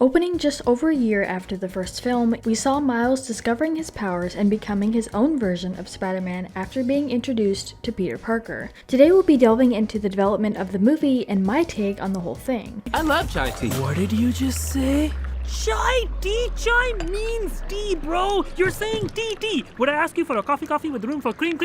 Opening just over a year after the first film, we saw Miles discovering his powers and becoming his own version of Spider-Man after being introduced to Peter Parker. Today we'll be delving into the development of the movie and my take on the whole thing. I love chai tea. What did you just say? Chai tea? Chai means tea, bro. You're saying tea. Would I ask you for a coffee with room for cream?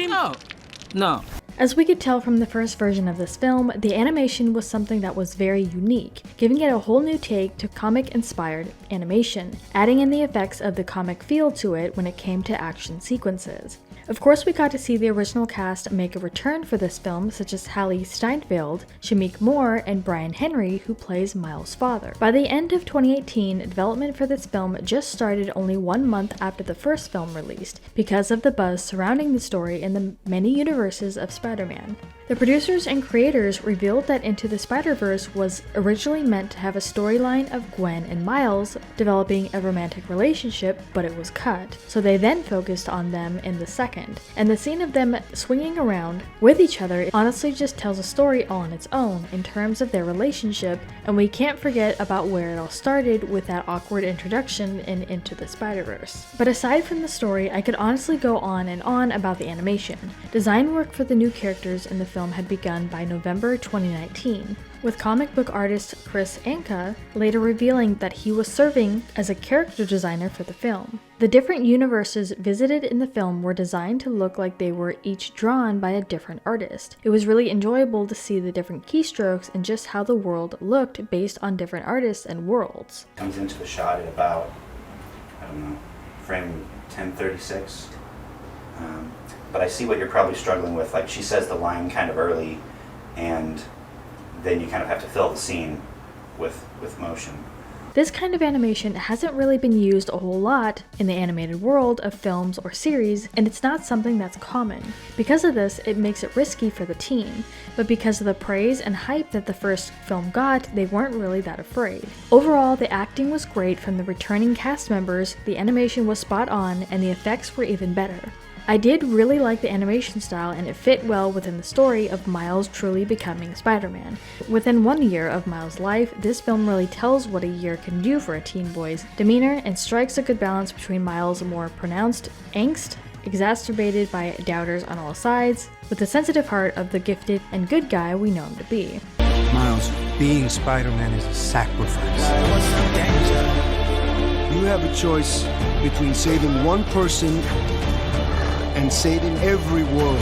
No. As we could tell from the first version of this film, the animation was something that was very unique, giving it a whole new take to comic-inspired animation, adding in the effects of the comic feel to it when it came to action sequences. Of course, we got to see the original cast make a return for this film, such as Hailee Steinfeld, Shameik Moore, and Brian Henry, who plays Miles' father. By the end of 2018, development for this film just started only 1 month after the first film released, because of the buzz surrounding the story in the many universes of Spider-Man. The producers and creators revealed that Into the Spider-Verse was originally meant to have a storyline of Gwen and Miles developing a romantic relationship, but it was cut, so they then focused on them in the second. And the scene of them swinging around with each other honestly just tells a story all on its own in terms of their relationship, and we can't forget about where it all started with that awkward introduction in Into the Spider-Verse. But aside from the story, I could honestly go on and on about the animation. Design work for the new characters in the film had begun by November 2019, with comic book artist Chris Anka later revealing that he was serving as a character designer for the film. The different universes visited in the film were designed to look like they were each drawn by a different artist. It was really enjoyable to see the different keystrokes and just how the world looked based on different artists and worlds. Comes into the shot at about, frame 1036. But I see what you're probably struggling with. Like, she says the line kind of early, and then you kind of have to fill the scene with motion. This kind of animation hasn't really been used a whole lot in the animated world of films or series, and it's not something that's common. Because of this, it makes it risky for the team, but because of the praise and hype that the first film got, they weren't really that afraid. Overall, the acting was great from the returning cast members, the animation was spot on, and the effects were even better. I did really like the animation style, and it fit well within the story of Miles truly becoming Spider-Man. Within 1 year of Miles' life, this film really tells what a year can do for a teen boy's demeanor and strikes a good balance between Miles' more pronounced angst, exacerbated by doubters on all sides, with the sensitive heart of the gifted and good guy we know him to be. Miles, being Spider-Man is a sacrifice. You have a choice between saving one person and saving every world.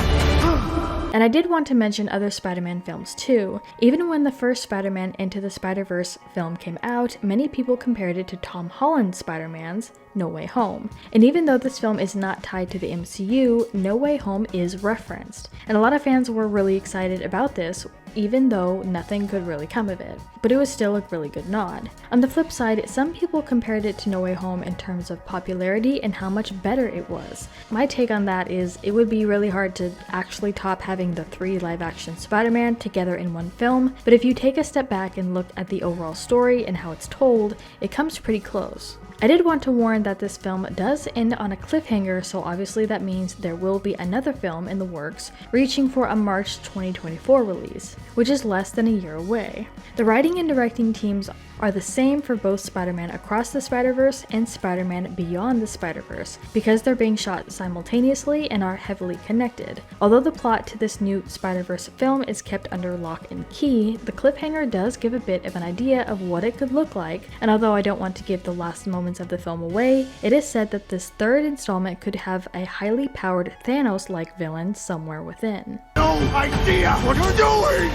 And I did want to mention other Spider-Man films too. Even when the first Spider-Man Into the Spider-Verse film came out, many people compared it to Tom Holland's Spider-Man's No Way Home. And even though this film is not tied to the MCU, No Way Home is referenced. And a lot of fans were really excited about this, even though nothing could really come of it. But it was still a really good nod. On the flip side, some people compared it to No Way Home in terms of popularity and how much better it was. My take on that is it would be really hard to actually top having the 3 live-action Spider-Man together in one film, but if you take a step back and look at the overall story and how it's told, it comes pretty close. I did want to warn that this film does end on a cliffhanger, so obviously that means there will be another film in the works, reaching for a March 2024 release, which is less than a year away. The writing and directing teams are the same for both Spider-Man Across the Spider-Verse and Spider-Man Beyond the Spider-Verse, because they're being shot simultaneously and are heavily connected. Although the plot to this new Spider-Verse film is kept under lock and key, the cliffhanger does give a bit of an idea of what it could look like, and although I don't want to give the last moments of the film away, it is said that this third installment could have a highly powered Thanos-like villain somewhere within. No idea what you're doing!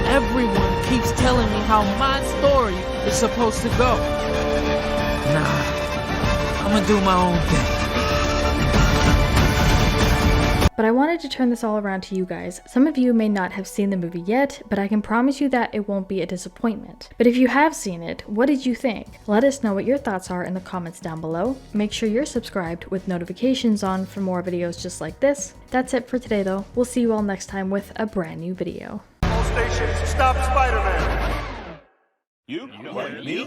Everyone keeps telling me how my story is supposed to go. Nah, I'm gonna do my own thing. But I wanted to turn this all around to you guys. Some of you may not have seen the movie yet, but I can promise you that it won't be a disappointment. But if you have seen it, what did you think? Let us know what your thoughts are in the comments down below. Make sure you're subscribed with notifications on for more videos just like this. That's it for today though. We'll see you all next time with a brand new video. All stations, stop Spider-Man! You? Me?